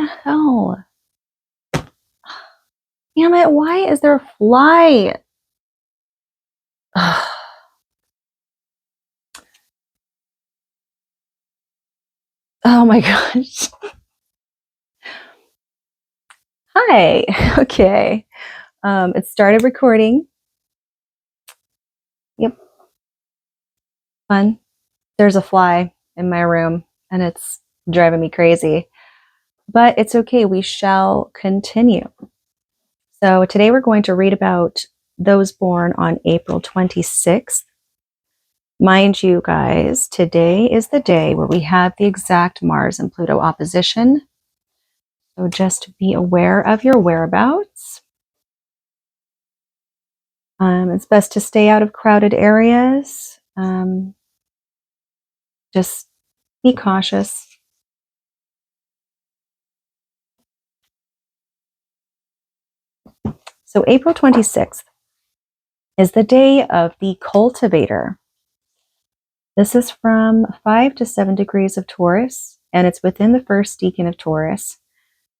the hell? Damn it, why is there a fly? Oh my gosh. Hi. Okay. It started recording. Yep. Fun. There's a fly in my room and it's driving me crazy. But it's okay. We shall continue. So today we're going to read about those born on April 26th. Mind you guys, today is the day where we have the exact Mars and Pluto opposition. So just be aware of your whereabouts. It's best to stay out of crowded areas. Just be cautious. So April 26th is the day of the cultivator. This is from 5 to 7 degrees of Taurus, and it's within the first decan of Taurus.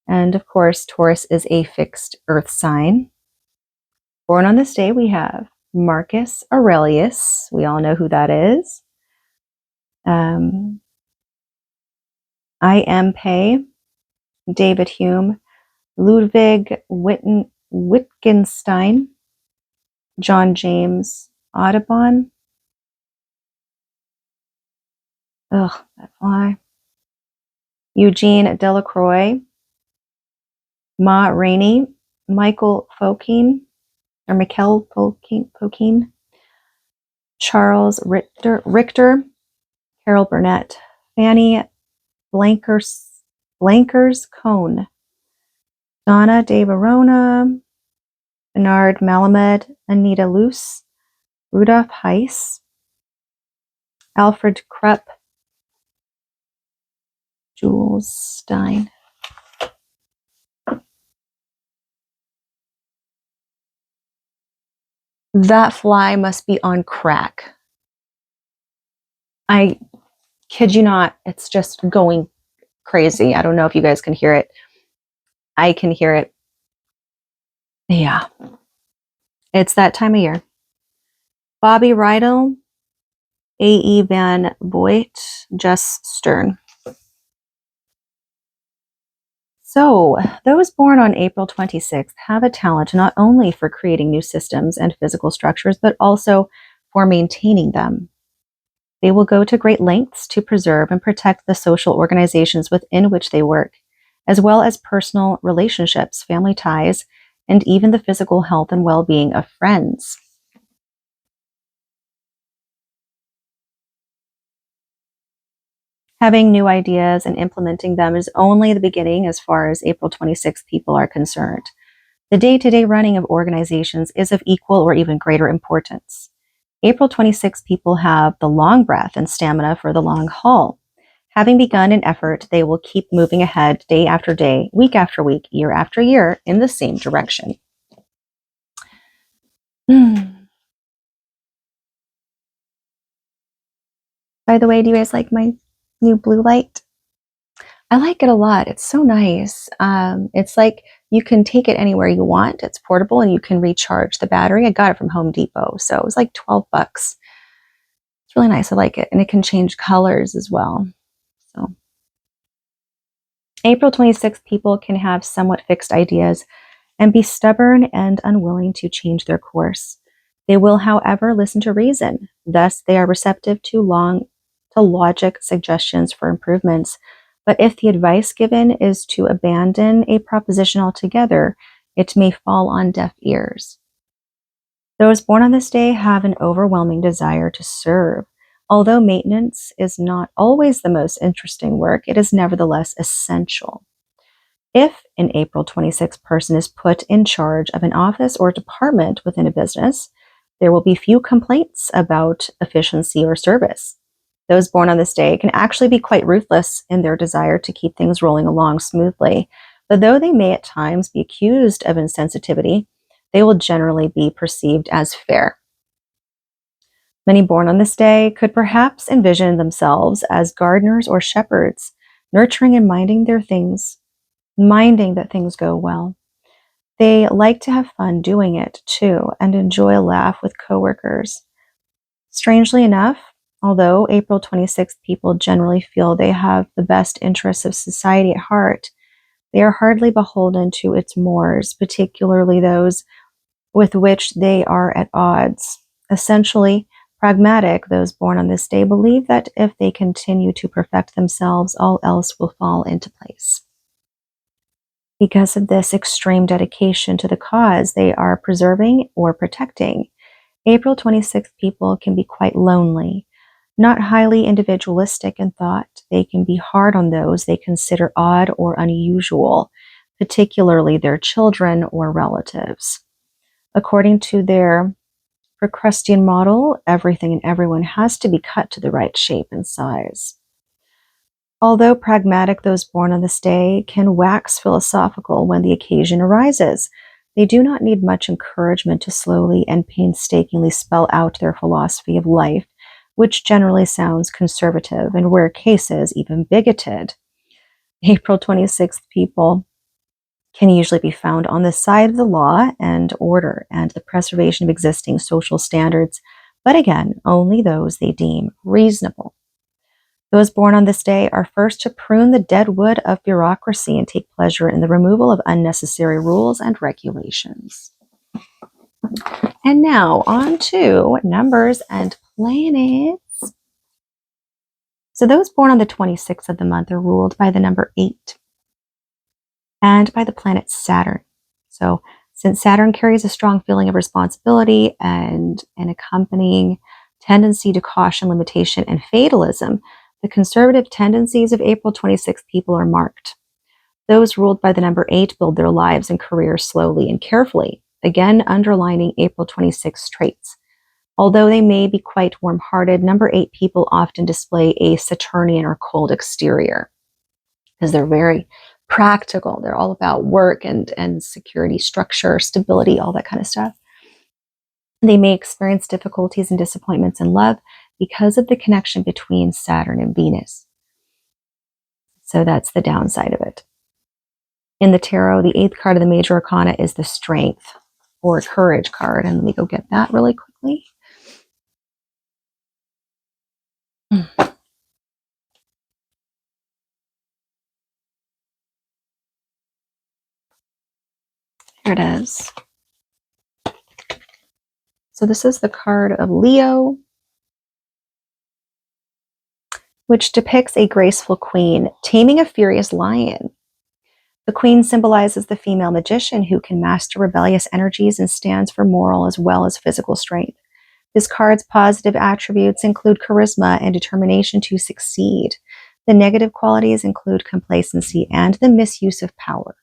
And of course, Taurus is a fixed earth sign. Born on this day, we have Marcus Aurelius. We all know who that is. I. M. Pei, David Hume, Ludwig Wittgenstein, John James Audubon. Ugh, that fly. Eugene Delacroix, Ma Rainey, Michael Fokine, Charles Richter, Carol Burnett, Fanny Blankers Cone, Donna de Verona, Bernard Malamed, Anita Luce, Rudolf Heiss, Alfred Krupp, Jules Stein. That fly must be on crack. I kid you not, it's just going crazy. I don't know if you guys can hear it. I can hear it. Yeah. It's that time of year. Bobby Rydell, A.E. Van Voigt, Jess Stern. So, those born on April 26th have a talent not only for creating new systems and physical structures, but also for maintaining them. They will go to great lengths to preserve and protect the social organizations within which they work, as well as personal relationships, family ties, and even the physical health and well-being of friends. Having new ideas and implementing them is only the beginning as far as April 26th people are concerned. The day-to-day running of organizations is of equal or even greater importance. April 26th people have the long breath and stamina for the long haul. Having begun an effort, they will keep moving ahead day after day, week after week, year after year in the same direction. By the way, do you guys like my new blue light? I like it a lot. It's so nice. It's like you can take it anywhere you want. It's portable and you can recharge the battery. I got it from Home Depot, so it was like 12 bucks. It's really nice. I like it. And it can change colors as well. So April 26th people can have somewhat fixed ideas and be stubborn and unwilling to change their course. They will, however, listen to reason. Thus, they are receptive to logic suggestions for improvements. But if the advice given is to abandon a proposition altogether, it may fall on deaf ears. Those born on this day have an overwhelming desire to serve. Although maintenance is not always the most interesting work, it is nevertheless essential. If an April 26th person is put in charge of an office or department within a business, there will be few complaints about efficiency or service. Those born on this day can actually be quite ruthless in their desire to keep things rolling along smoothly, but though they may at times be accused of insensitivity, they will generally be perceived as fair. Many born on this day could perhaps envision themselves as gardeners or shepherds, nurturing and minding their things minding that things go well. They like to have fun doing it too and enjoy a laugh with coworkers. Strangely enough, although April 26th people generally feel they have the best interests of society at heart, they are hardly beholden to its mores, particularly those with which they are at odds. Essentially, pragmatic, those born on this day believe that if they continue to perfect themselves, all else will fall into place. Because of this extreme dedication to the cause they are preserving or protecting, April 26th people can be quite lonely, not highly individualistic in thought. They can be hard on those they consider odd or unusual, particularly their children or relatives. According to their Procrustean model, everything and everyone has to be cut to the right shape and size. Although pragmatic, those born on this day can wax philosophical when the occasion arises. They do not need much encouragement to slowly and painstakingly spell out their philosophy of life, which generally sounds conservative, in rare cases even bigoted. April 26th people can usually be found on the side of the law and order and the preservation of existing social standards, but again, only those they deem reasonable. Those born on this day are first to prune the dead wood of bureaucracy and take pleasure in the removal of unnecessary rules and regulations. And now on to numbers and planets. So those born on the 26th of the month are ruled by the number 8 and by the planet Saturn. So since Saturn carries a strong feeling of responsibility and an accompanying tendency to caution, limitation, and fatalism, the conservative tendencies of April 26th people are marked. Those ruled by the number 8 build their lives and careers slowly and carefully, again underlining April 26th traits. Although they may be quite warm-hearted, number 8 people often display a Saturnian or cold exterior because they're very practical. They're all about work and security, structure, stability, all that kind of stuff. They may experience difficulties and disappointments in love because of the connection between Saturn and Venus. So that's the downside of it. In the tarot, the 8th card of the major arcana is the Strength or Courage card. And let me go get that really quickly. Here it is. So this is the card of Leo, which depicts a graceful queen taming a furious lion. The queen symbolizes the female magician who can master rebellious energies and stands for moral as well as physical strength. This card's positive attributes include charisma and determination to succeed. The negative qualities include complacency and the misuse of power.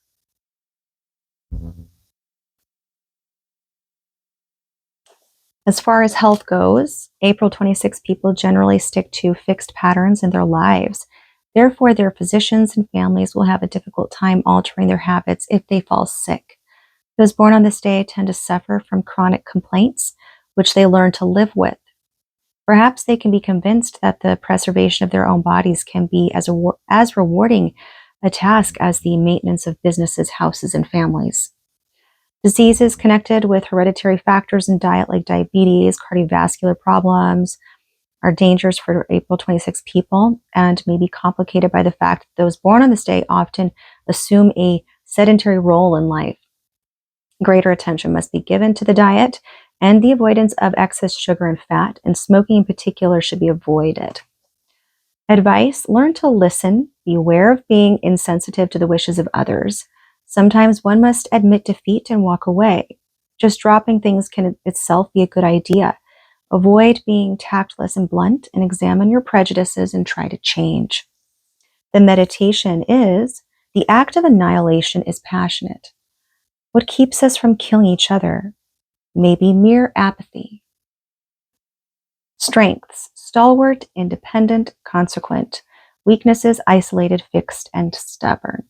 As far as health goes, April 26 people generally stick to fixed patterns in their lives. Therefore, their physicians and families will have a difficult time altering their habits if they fall sick. Those born on this day tend to suffer from chronic complaints, which they learn to live with. Perhaps they can be convinced that the preservation of their own bodies can be as rewarding a task as the maintenance of businesses, houses, and families. Diseases connected with hereditary factors in diet like diabetes, cardiovascular problems, are dangers for April 26 people and may be complicated by the fact that those born on this day often assume a sedentary role in life. Greater attention must be given to the diet and the avoidance of excess sugar and fat, and smoking in particular should be avoided. Advice: learn to listen, beware of being insensitive to the wishes of others. Sometimes one must admit defeat and walk away. Just dropping things can itself be a good idea. Avoid being tactless and blunt, and examine your prejudices and try to change. The meditation is: the act of annihilation is passionate. What keeps us from killing each other may be mere apathy. Strengths: stalwart, independent, consequent. Weaknesses: isolated, fixed, and stubborn.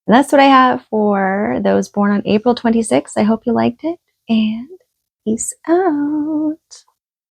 And that's what I have for those born on April 26th. I hope you liked it, and peace out.